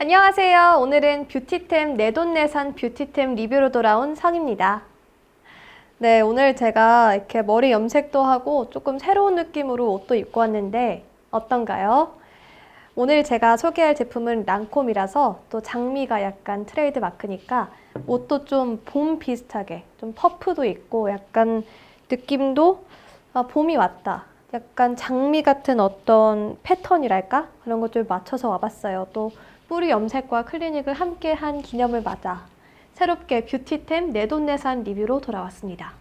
안녕하세요. 오늘은 뷰티템 내돈내산 뷰티템 리뷰로 돌아온 성입니다. 네, 오늘 제가 이렇게 머리 염색도 하고 조금 새로운 느낌으로 옷도 입고 왔는데 어떤가요? 오늘 제가 소개할 제품은 랑콤이라서 또 장미가 약간 트레이드 마크니까 옷도 좀 봄 비슷하게 좀 퍼프도 있고 약간 느낌도 봄이 왔다. 약간 장미 같은 어떤 패턴이랄까? 그런 것들 맞춰서 와봤어요. 또 뿌리 염색과 클리닉을 함께 한 기념을 맞아 새롭게 뷰티템 내돈내산 리뷰로 돌아왔습니다.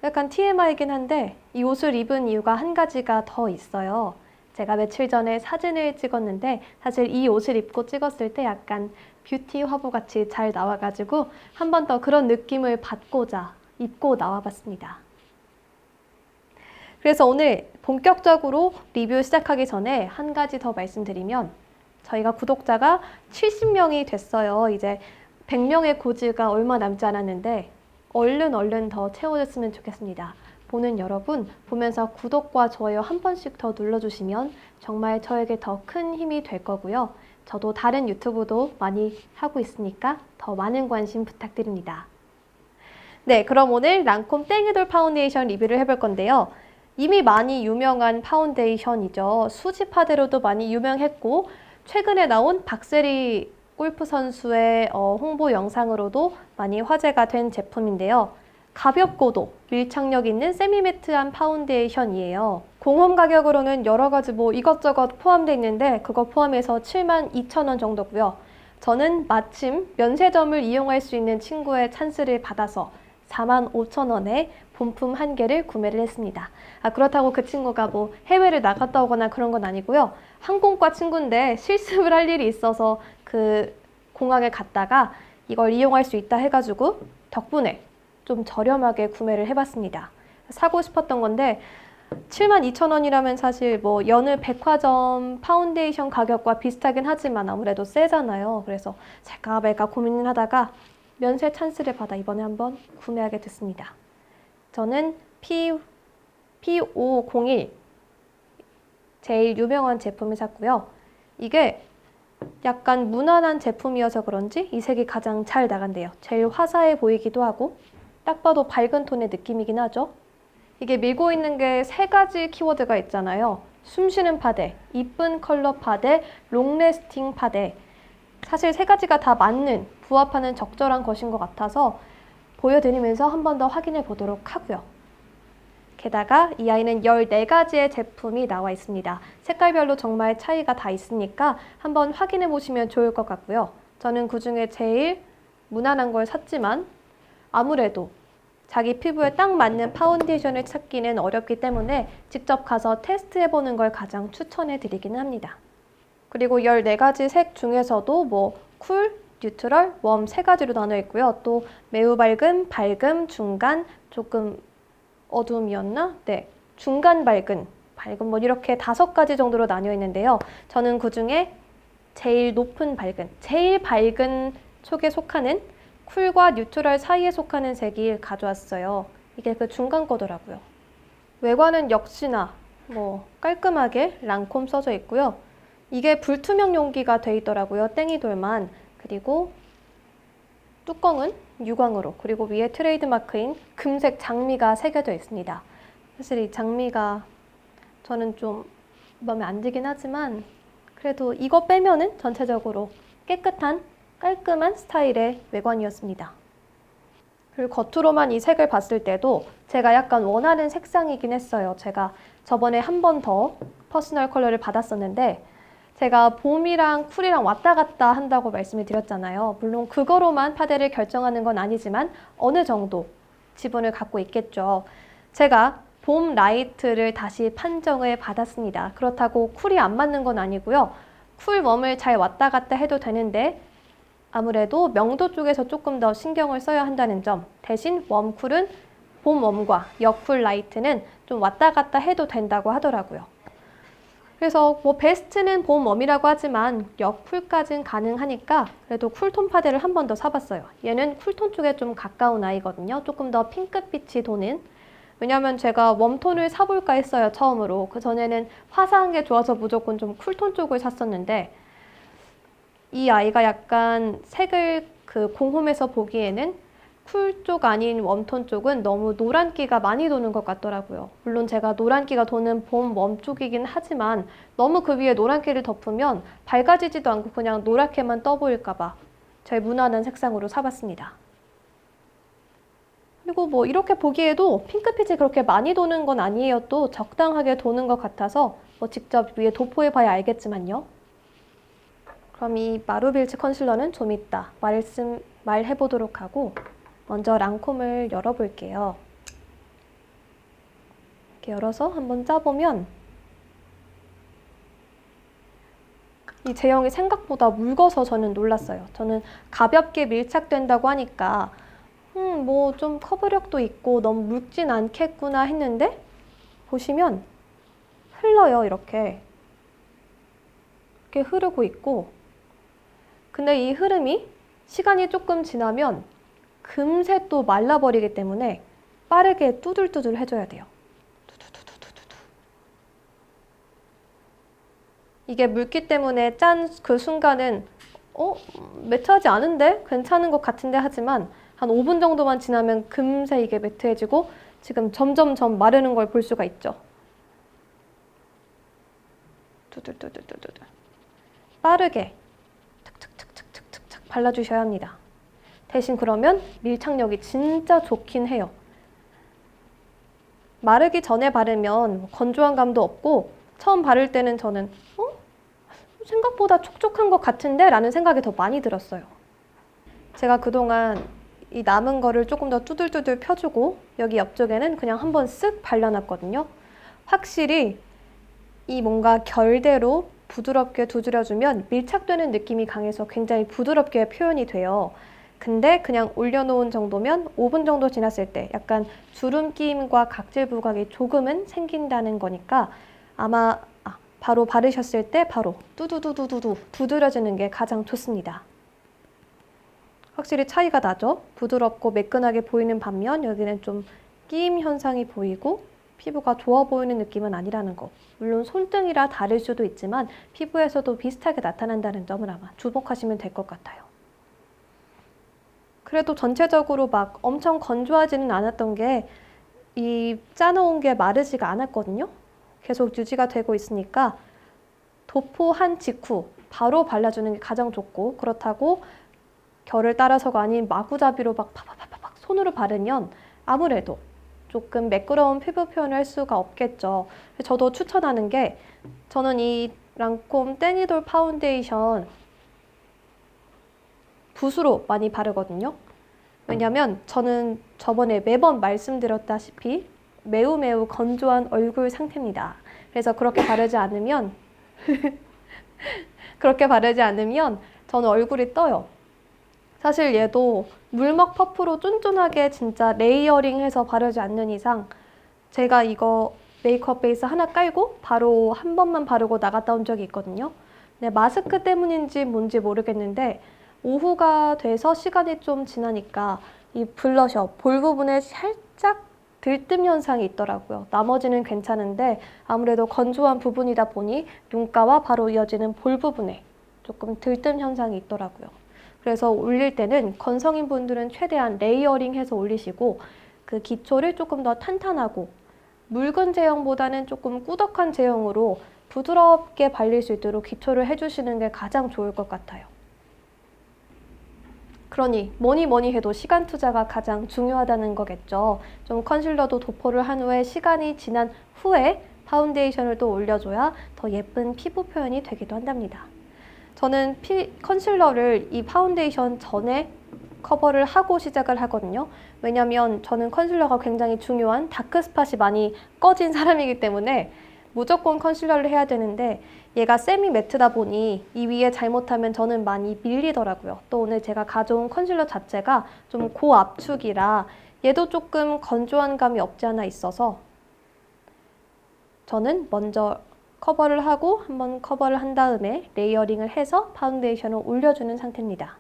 약간 TMI이긴 한데 이 옷을 입은 이유가 한 가지가 더 있어요. 제가 며칠 전에 사진을 찍었는데 사실 이 옷을 입고 찍었을 때 약간 뷰티 화보같이 잘 나와가지고 한 번 더 그런 느낌을 받고자 입고 나와봤습니다. 그래서 오늘 본격적으로 리뷰 시작하기 전에 한 가지 더 말씀드리면 저희가 구독자가 70명이 됐어요. 이제 100명의 고지가 얼마 남지 않았는데 얼른 더 채워졌으면 좋겠습니다. 보는 여러분, 보면서 구독과 좋아요 한 번씩 더 눌러주시면 정말 저에게 더 큰 힘이 될 거고요. 저도 다른 유튜브도 많이 하고 있으니까 더 많은 관심 부탁드립니다. 네, 그럼 오늘 랑콤 땡이돌 파운데이션 리뷰를 해볼 건데요. 이미 많이 유명한 파운데이션이죠. 수지파데로도 많이 유명했고 최근에 나온 박세리 골프 선수의 홍보 영상으로도 많이 화제가 된 제품인데요. 가볍고도 밀착력 있는 세미매트한 파운데이션이에요. 공홈 가격으로는 여러 가지 이것저것 포함되어 있는데 그거 포함해서 72,000원 정도고요. 저는 마침 면세점을 이용할 수 있는 친구의 찬스를 받아서 45,000원에 본품 한 개를 구매를 했습니다. 그렇다고 그 친구가 해외를 나갔다 오거나 그런 건 아니고요. 항공과 친구인데 실습을 할 일이 있어서 그 공항에 갔다가 이걸 이용할 수 있다 해가지고 덕분에 좀 저렴하게 구매를 해봤습니다. 사고 싶었던 건데 72,000원이라면 사실 여느 백화점 파운데이션 가격과 비슷하긴 하지만 아무래도 세잖아요. 그래서 살까 말까 고민을 하다가 면세 찬스를 받아 이번에 한번 구매하게 됐습니다. 저는 P501 제일 유명한 제품을 샀고요. 이게 약간 무난한 제품이어서 그런지 이 색이 가장 잘 나간대요. 제일 화사해 보이기도 하고 딱 봐도 밝은 톤의 느낌이긴 하죠. 이게 밀고 있는 게 세 가지 키워드가 있잖아요. 숨쉬는 파데, 이쁜 컬러 파데, 롱래스팅 파데. 사실 세 가지가 다 맞는, 부합하는 적절한 것인 것 같아서 보여드리면서 한 번 더 확인해 보도록 하고요. 게다가 이 아이는 14가지의 제품이 나와 있습니다. 색깔별로 정말 차이가 다 있으니까 한번 확인해 보시면 좋을 것 같고요. 저는 그 중에 제일 무난한 걸 샀지만 아무래도 자기 피부에 딱 맞는 파운데이션을 찾기는 어렵기 때문에 직접 가서 테스트해보는 걸 가장 추천해 드리기는 합니다. 그리고 14가지 색 중에서도 쿨, 뉴트럴, 웜 세 가지로 나눠 있고요. 또 매우 밝음, 중간, 조금 어두움이었나? 네, 중간 밝은 이렇게 5가지 정도로 나뉘어 있는데요. 저는 그 중에 제일 높은 제일 밝은 쪽에 속하는 쿨과 뉴트럴 사이에 속하는 색이 가져왔어요. 이게 그 중간 거더라고요. 외관은 역시나 깔끔하게 랑콤 써져 있고요. 이게 불투명 용기가 돼 있더라고요. 땡이돌만. 그리고 뚜껑은 유광으로, 그리고 위에 트레이드 마크인 금색 장미가 새겨져 있습니다. 사실 이 장미가 저는 좀 마음에 안 들긴 하지만 그래도 이거 빼면은 전체적으로 깨끗한 깔끔한 스타일의 외관이었습니다. 그리고 겉으로만 이 색을 봤을 때도 제가 약간 원하는 색상이긴 했어요. 제가 저번에 한 번 더 퍼스널 컬러를 받았었는데 제가 봄이랑 쿨이랑 왔다 갔다 한다고 말씀을 드렸잖아요. 물론 그거로만 파데를 결정하는 건 아니지만 어느 정도 지분을 갖고 있겠죠. 제가 봄 라이트를 다시 판정을 받았습니다. 그렇다고 쿨이 안 맞는 건 아니고요. 쿨 웜을 잘 왔다 갔다 해도 되는데 아무래도 명도 쪽에서 조금 더 신경을 써야 한다는 점, 대신 웜쿨은 봄 웜과 여쿨 라이트는 좀 왔다 갔다 해도 된다고 하더라고요. 그래서 베스트는 봄 웜이라고 하지만 여쿨까진 가능하니까 그래도 쿨톤 파데를 한 번 더 사봤어요. 얘는 쿨톤 쪽에 좀 가까운 아이거든요. 조금 더 핑크빛이 도는. 왜냐면 제가 웜톤을 사볼까 했어요, 처음으로. 그 전에는 화사한 게 좋아서 무조건 좀 쿨톤 쪽을 샀었는데 이 아이가 약간 색을 그 공홈에서 보기에는 쿨 쪽 아닌 웜톤 쪽은 너무 노란기가 많이 도는 것 같더라고요. 물론 제가 노란기가 도는 봄 웜 쪽이긴 하지만 너무 그 위에 노란기를 덮으면 밝아지지도 않고 그냥 노랗게만 떠 보일까봐 제일 무난한 색상으로 사봤습니다. 그리고 뭐 이렇게 보기에도 핑크빛이 그렇게 많이 도는 건 아니에요. 또 적당하게 도는 것 같아서 뭐 직접 위에 도포해봐야 알겠지만요. 그럼 이 마루빌츠 컨실러는 좀 이따 말해보도록 하고 먼저 랑콤을 열어볼게요. 이렇게 열어서 한번 짜보면 이 제형이 생각보다 묽어서 저는 놀랐어요. 저는 가볍게 밀착된다고 하니까 뭐 좀 커버력도 있고 너무 묽진 않겠구나 했는데 보시면 흘러요. 이렇게 흐르고 있고 근데 이 흐름이 시간이 조금 지나면 금세 또 말라버리기 때문에 빠르게 뚜들뚜들 해줘야 돼요. 두두두두두두. 이게 묽기 때문에 짠 그 순간은 매트하지 않은데? 괜찮은 것 같은데 하지만 한 5분 정도만 지나면 금세 이게 매트해지고 지금 점점점 마르는 걸 볼 수가 있죠. 두두두두두두. 빠르게 탁탁탁탁탁탁 발라주셔야 합니다. 대신 그러면 밀착력이 진짜 좋긴 해요. 마르기 전에 바르면 건조한 감도 없고 처음 바를 때는 저는 생각보다 촉촉한 것 같은데? 라는 생각이 더 많이 들었어요. 제가 그동안 이 남은 거를 조금 더 뚜들뚜들 펴주고 여기 옆쪽에는 그냥 한번 쓱 발라놨거든요. 확실히 이 뭔가 결대로 부드럽게 두드려주면 밀착되는 느낌이 강해서 굉장히 부드럽게 표현이 돼요. 근데 그냥 올려놓은 정도면 5분 정도 지났을 때 약간 주름 끼임과 각질 부각이 조금은 생긴다는 거니까 아마 바로 바르셨을 때 바로 뚜두두두두두 두드려지는 게 가장 좋습니다. 확실히 차이가 나죠? 부드럽고 매끈하게 보이는 반면 여기는 좀 끼임 현상이 보이고 피부가 좋아 보이는 느낌은 아니라는 거. 물론 손등이라 다를 수도 있지만 피부에서도 비슷하게 나타난다는 점을 아마 주목하시면 될 것 같아요. 그래도 전체적으로 막 엄청 건조하지는 않았던 게 이 짜놓은 게 마르지가 않았거든요. 계속 유지가 되고 있으니까 도포한 직후 바로 발라주는 게 가장 좋고 그렇다고 결을 따라서가 아닌 마구잡이로 막 파파파팍 손으로 바르면 아무래도 조금 매끄러운 피부 표현을 할 수가 없겠죠. 저도 추천하는 게 저는 이 랑콤 땡이돌 파운데이션 붓으로 많이 바르거든요. 왜냐면 저는 저번에 매번 말씀드렸다시피 매우 건조한 얼굴 상태입니다. 그래서 그렇게 바르지 않으면 저는 얼굴이 떠요. 사실 얘도 물먹 퍼프로 쫀쫀하게 진짜 레이어링해서 바르지 않는 이상 제가 이거 메이크업 베이스 하나 깔고 바로 한 번만 바르고 나갔다 온 적이 있거든요. 근데 마스크 때문인지 뭔지 모르겠는데 오후가 돼서 시간이 좀 지나니까 이 블러셔 볼 부분에 살짝 들뜸 현상이 있더라고요. 나머지는 괜찮은데 아무래도 건조한 부분이다 보니 눈가와 바로 이어지는 볼 부분에 조금 들뜸 현상이 있더라고요. 그래서 올릴 때는 건성인 분들은 최대한 레이어링해서 올리시고 그 기초를 조금 더 탄탄하고 묽은 제형보다는 조금 꾸덕한 제형으로 부드럽게 발릴 수 있도록 기초를 해주시는 게 가장 좋을 것 같아요. 그러니 뭐니 해도 시간 투자가 가장 중요하다는 거겠죠. 좀 컨실러도 도포를 한 후에 시간이 지난 후에 파운데이션을 또 올려줘야 더 예쁜 피부 표현이 되기도 한답니다. 저는 컨실러를 이 파운데이션 전에 커버를 하고 시작을 하거든요. 왜냐면 저는 컨실러가 굉장히 중요한 다크스팟이 많이 꺼진 사람이기 때문에 무조건 컨실러를 해야 되는데 얘가 세미 매트다 보니 이 위에 잘못하면 저는 많이 밀리더라고요. 또 오늘 제가 가져온 컨실러 자체가 좀 고압축이라 얘도 조금 건조한 감이 없지 않아 있어서 저는 먼저 커버를 하고 한번 커버를 한 다음에 레이어링을 해서 파운데이션을 올려주는 상태입니다.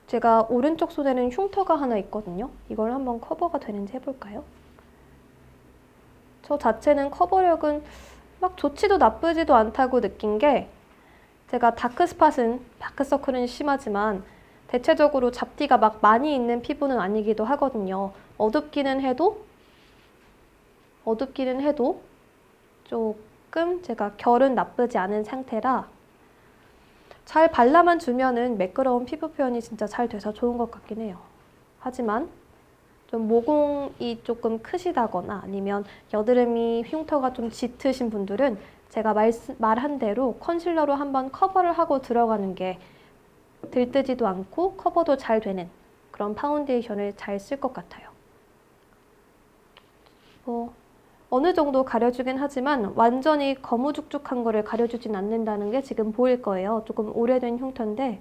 제가 오른쪽 손에는 흉터가 하나 있거든요. 이걸 한번 커버가 되는지 해볼까요? 저 자체는 커버력은 막 좋지도 나쁘지도 않다고 느낀 게 제가 다크스팟은, 다크서클은 심하지만 대체적으로 잡티가 막 많이 있는 피부는 아니기도 하거든요. 어둡기는 해도 조금 제가 결은 나쁘지 않은 상태라 잘 발라만 주면은 매끄러운 피부 표현이 진짜 잘 돼서 좋은 것 같긴 해요. 하지만 좀 모공이 조금 크시다거나 아니면 여드름이 흉터가 좀 짙으신 분들은 제가 말한 대로 컨실러로 한번 커버를 하고 들어가는 게 들뜨지도 않고 커버도 잘 되는 그런 파운데이션을 잘 쓸 것 같아요. 어느 정도 가려주긴 하지만 완전히 거무죽죽한 거를 가려주진 않는다는 게 지금 보일 거예요. 조금 오래된 흉터인데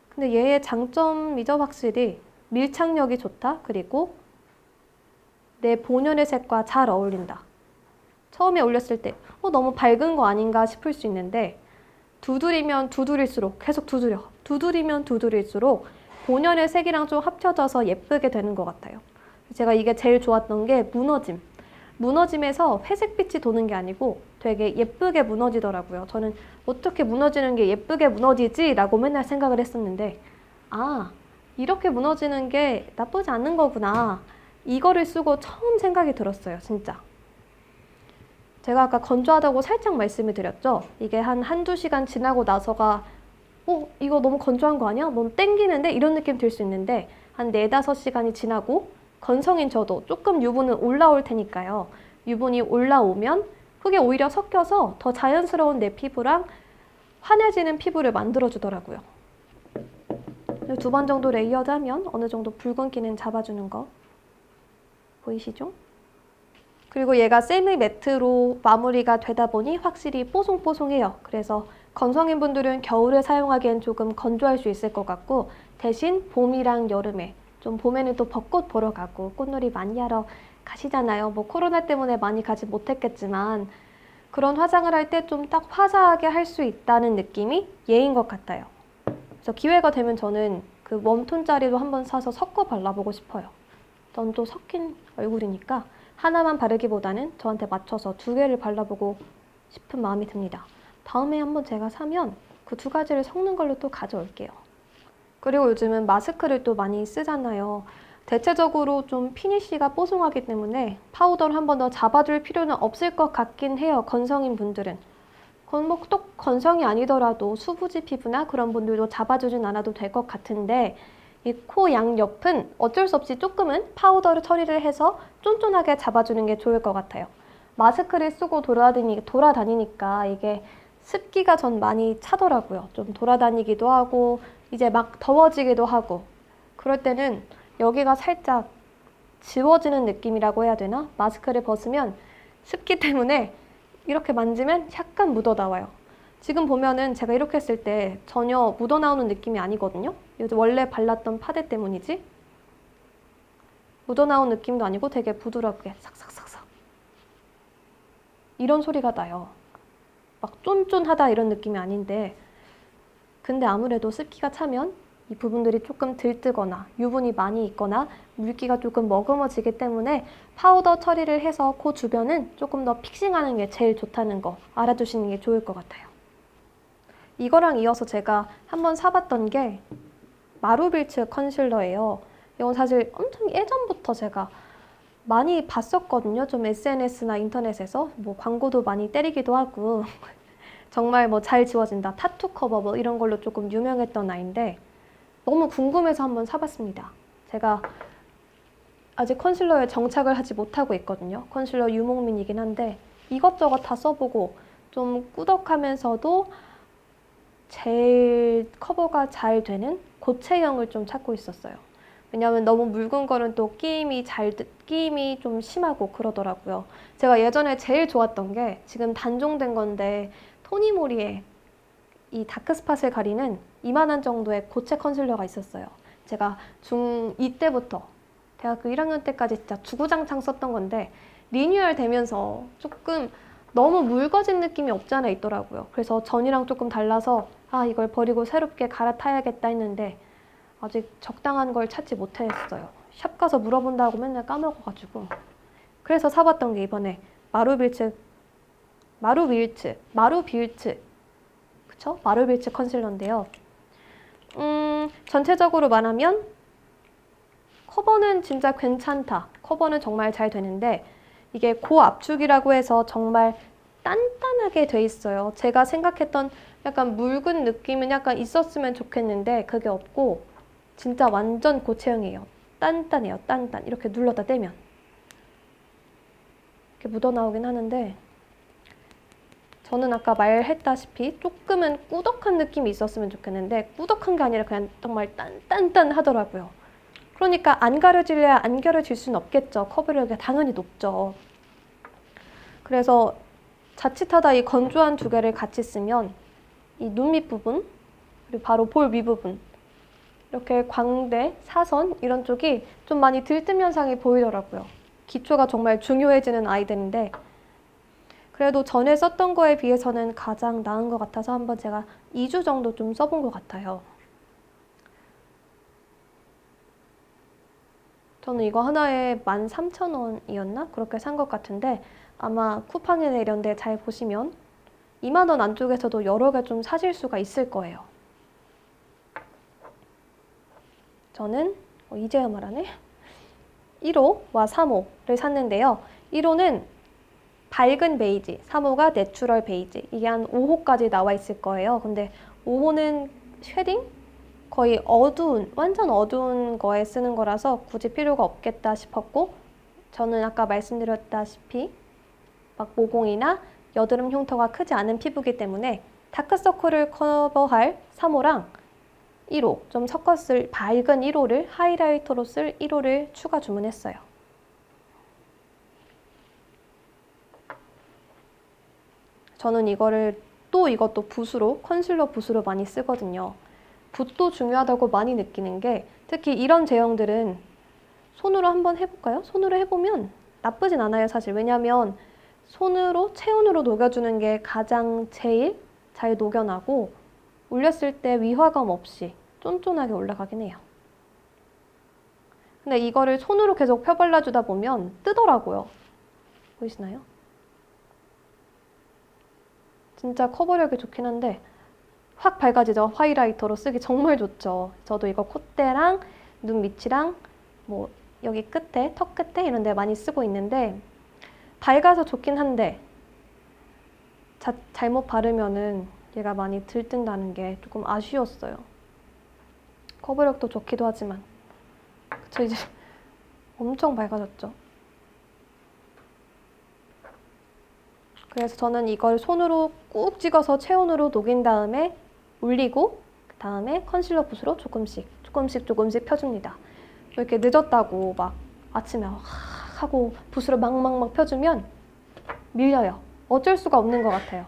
근데 얘의 장점이죠. 확실히 밀착력이 좋다. 그리고 내 본연의 색과 잘 어울린다. 처음에 올렸을 때 너무 밝은 거 아닌가 싶을 수 있는데 두드리면 두드릴수록 계속 두드리면 두드릴수록 본연의 색이랑 좀 합쳐져서 예쁘게 되는 것 같아요. 제가 이게 제일 좋았던 게 무너짐에서 회색빛이 도는 게 아니고 되게 예쁘게 무너지더라고요. 저는 어떻게 무너지는 게 예쁘게 무너지지? 라고 맨날 생각을 했었는데 이렇게 무너지는 게 나쁘지 않은 거구나. 이거를 쓰고 처음 생각이 들었어요. 진짜. 제가 아까 건조하다고 살짝 말씀을 드렸죠. 이게 한두 시간 지나고 나서가 이거 너무 건조한 거 아니야? 너무 땡기는데? 이런 느낌 들 수 있는데 한 4-5시간이 지나고 건성인 저도 조금 유분은 올라올 테니까요. 유분이 올라오면 그게 오히려 섞여서 더 자연스러운 내 피부랑 환해지는 피부를 만들어주더라고요. 2번 정도 레이어드 하면 어느 정도 붉은기는 잡아주는 거 보이시죠? 그리고 얘가 세미 매트로 마무리가 되다 보니 확실히 뽀송뽀송해요. 그래서 건성인 분들은 겨울에 사용하기엔 조금 건조할 수 있을 것 같고 대신 봄이랑 여름에 좀 봄에는 또 벚꽃 보러 가고 꽃놀이 많이 하러 가시잖아요. 뭐 코로나 때문에 많이 가지 못했겠지만 그런 화장을 할 때 좀 딱 화사하게 할 수 있다는 느낌이 얘인 것 같아요. 그래서 기회가 되면 저는 그 웜톤짜리도 한번 사서 섞어 발라보고 싶어요. 전 또 섞인 얼굴이니까 하나만 바르기보다는 저한테 맞춰서 2개를 발라보고 싶은 마음이 듭니다. 다음에 한번 제가 사면 그 2가지를 섞는 걸로 또 가져올게요. 그리고 요즘은 마스크를 또 많이 쓰잖아요. 대체적으로 좀 피니쉬가 뽀송하기 때문에 파우더를 한 번 더 잡아줄 필요는 없을 것 같긴 해요. 건성인 분들은. 또 건성이 아니더라도 수부지 피부나 그런 분들도 잡아주진 않아도 될 것 같은데 이 코 양옆은 어쩔 수 없이 조금은 파우더를 처리를 해서 쫀쫀하게 잡아주는 게 좋을 것 같아요. 마스크를 쓰고 돌아다니니까 이게 습기가 전 많이 차더라고요. 좀 돌아다니기도 하고 이제 막 더워지기도 하고 그럴 때는 여기가 살짝 지워지는 느낌이라고 해야 되나? 마스크를 벗으면 습기 때문에 이렇게 만지면 약간 묻어나와요. 지금 보면은 제가 이렇게 했을 때 전혀 묻어나오는 느낌이 아니거든요. 원래 발랐던 파데 때문이지. 묻어나온 느낌도 아니고 되게 부드럽게 삭삭삭삭 이런 소리가 나요. 막 쫀쫀하다 이런 느낌이 아닌데 근데 아무래도 습기가 차면 이 부분들이 조금 들뜨거나 유분이 많이 있거나 물기가 조금 머금어지기 때문에 파우더 처리를 해서 코 주변은 조금 더 픽싱하는 게 제일 좋다는 거 알아두시는 게 좋을 것 같아요. 이거랑 이어서 제가 한번 사봤던 게 마루빌츠 컨실러예요. 이건 사실 엄청 예전부터 제가 많이 봤었거든요. 좀 SNS나 인터넷에서 뭐 광고도 많이 때리기도 하고 정말 뭐 잘 지워진다, 타투 커버 뭐 이런 걸로 조금 유명했던 아이인데 너무 궁금해서 한번 사봤습니다. 제가 아직 컨실러에 정착을 하지 못하고 있거든요. 컨실러 유목민이긴 한데 이것저것 다 써보고 좀 꾸덕하면서도 제일 커버가 잘 되는 고체형을 좀 찾고 있었어요. 왜냐하면 너무 묽은 거는 또 끼임이 좀 심하고 그러더라고요. 제가 예전에 제일 좋았던 게 지금 단종된 건데 토니모리의 이 다크스팟을 가리는 이만한 정도의 고체 컨실러가 있었어요. 제가 중2 때부터 대학교 1학년 때까지 진짜 주구장창 썼던 건데 리뉴얼 되면서 조금 너무 묽어진 느낌이 없지 않아 있더라고요. 그래서 전이랑 조금 달라서 이걸 버리고 새롭게 갈아타야겠다 했는데 아직 적당한 걸 찾지 못했어요. 샵 가서 물어본다고 맨날 까먹어가지고 그래서 사봤던 게 이번에 마루빌츠 그쵸? 마루빌츠 컨실러인데요. 전체적으로 말하면 커버는 진짜 괜찮다. 커버는 정말 잘 되는데 이게 고압축이라고 해서 정말 단단하게 돼 있어요. 제가 생각했던 약간 묽은 느낌은 약간 있었으면 좋겠는데 그게 없고 진짜 완전 고체형이에요. 단단해요. 단단. 이렇게 눌렀다 떼면 이렇게 묻어나오긴 하는데 저는 아까 말했다시피 조금은 꾸덕한 느낌이 있었으면 좋겠는데 꾸덕한 게 아니라 그냥 정말 단단하더라고요. 그러니까 안 가려질래야 안 가려질 수는 없겠죠. 커버력이 당연히 높죠. 그래서 자칫하다 이 건조한 두 개를 같이 쓰면 이 눈 밑부분 그리고 바로 볼 위부분 이렇게 광대, 사선 이런 쪽이 좀 많이 들뜸 현상이 보이더라고요. 기초가 정말 중요해지는 아이들인데 그래도 전에 썼던 거에 비해서는 가장 나은 것 같아서 한번 제가 2주 정도 좀 써본 것 같아요. 저는 이거 하나에 13,000원이었나? 그렇게 산 것 같은데 아마 쿠팡이나 이런 데 잘 보시면 2만 원 안쪽에서도 여러 개 좀 사실 수가 있을 거예요. 저는 이제야 말하네. 1호와 3호를 샀는데요. 1호는 밝은 베이지, 3호가 내추럴 베이지. 이게 한 5호까지 나와 있을 거예요. 근데 5호는 쉐딩? 거의 어두운, 완전 어두운 거에 쓰는 거라서 굳이 필요가 없겠다 싶었고 저는 아까 말씀드렸다시피 막 모공이나 여드름 흉터가 크지 않은 피부이기 때문에 다크서클을 커버할 3호랑 1호, 좀 섞었을 밝은 1호를 하이라이터로 쓸 1호를 추가 주문했어요. 저는 이거를 또 이것도 붓으로, 컨실러 붓으로 많이 쓰거든요. 붓도 중요하다고 많이 느끼는 게 특히 이런 제형들은 손으로 한번 해볼까요? 손으로 해보면 나쁘진 않아요, 사실. 왜냐면 손으로, 체온으로 녹여주는 게 가장 제일 잘 녹여나고 올렸을 때 위화감 없이 쫀쫀하게 올라가긴 해요. 근데 이거를 손으로 계속 펴발라주다 보면 뜨더라고요. 보이시나요? 진짜 커버력이 좋긴 한데 확 밝아지죠? 하이라이터로 쓰기 정말 좋죠. 저도 이거 콧대랑 눈 밑이랑 뭐 여기 끝에, 턱 끝에 이런 데 많이 쓰고 있는데 밝아서 좋긴 한데 잘못 바르면은 얘가 많이 들뜬다는 게 조금 아쉬웠어요. 커버력도 좋기도 하지만 그쵸, 이제 엄청 밝아졌죠. 그래서 저는 이걸 손으로 꾹 찍어서 체온으로 녹인 다음에 올리고 그 다음에 컨실러 붓으로 조금씩 펴줍니다. 이렇게 늦었다고 막 아침에 하고 붓으로 막 펴주면 밀려요. 어쩔 수가 없는 것 같아요.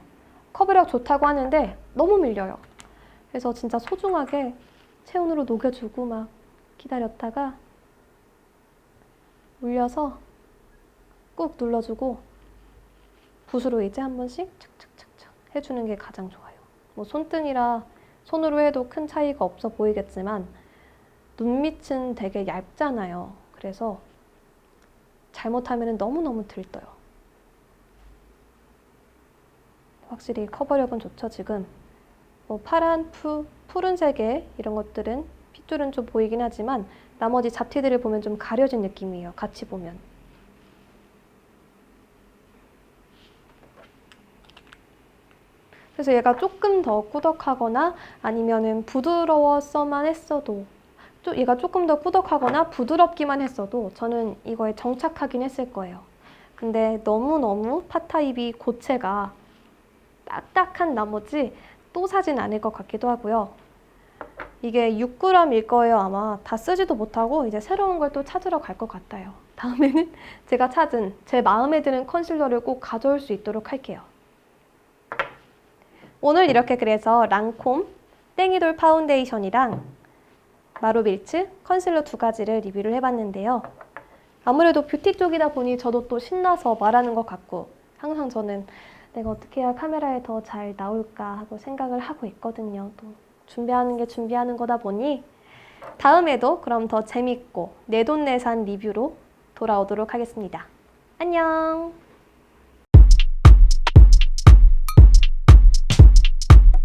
커버력 좋다고 하는데 너무 밀려요. 그래서 진짜 소중하게 체온으로 녹여주고 막 기다렸다가 올려서 꾹 눌러주고 붓으로 이제 한 번씩 착착착착 해주는 게 가장 좋아요. 뭐 손등이라 손으로 해도 큰 차이가 없어 보이겠지만 눈 밑은 되게 얇잖아요. 그래서 잘못하면 너무너무 들떠요. 확실히 커버력은 좋죠, 지금. 뭐 파란, 푸른색의 이런 것들은 핏줄은 좀 보이긴 하지만 나머지 잡티들을 보면 좀 가려진 느낌이에요. 같이 보면. 그래서 얘가 조금 더 꾸덕하거나 아니면은 부드러웠어만 했어도 얘가 조금 더 꾸덕하거나 부드럽기만 했어도 저는 이거에 정착하긴 했을 거예요. 근데 너무너무 팟타입이 고체가 딱딱한 나머지 또 사진 않을 것 같기도 하고요. 이게 6g일 거예요. 아마 다 쓰지도 못하고 이제 새로운 걸 또 찾으러 갈 것 같아요. 다음에는 제가 찾은 제 마음에 드는 컨실러를 꼭 가져올 수 있도록 할게요. 오늘 이렇게 그래서 랑콤 땡이돌 파운데이션이랑 마루빌츠 컨실러 두 가지를 리뷰를 해봤는데요. 아무래도 뷰티 쪽이다 보니 저도 또 신나서 말하는 것 같고 항상 저는 내가 어떻게 해야 카메라에 더 잘 나올까 하고 생각을 하고 있거든요. 또 준비하는 게 준비하는 거다 보니 다음에도 그럼 더 재밌고 내돈내산 리뷰로 돌아오도록 하겠습니다. 안녕!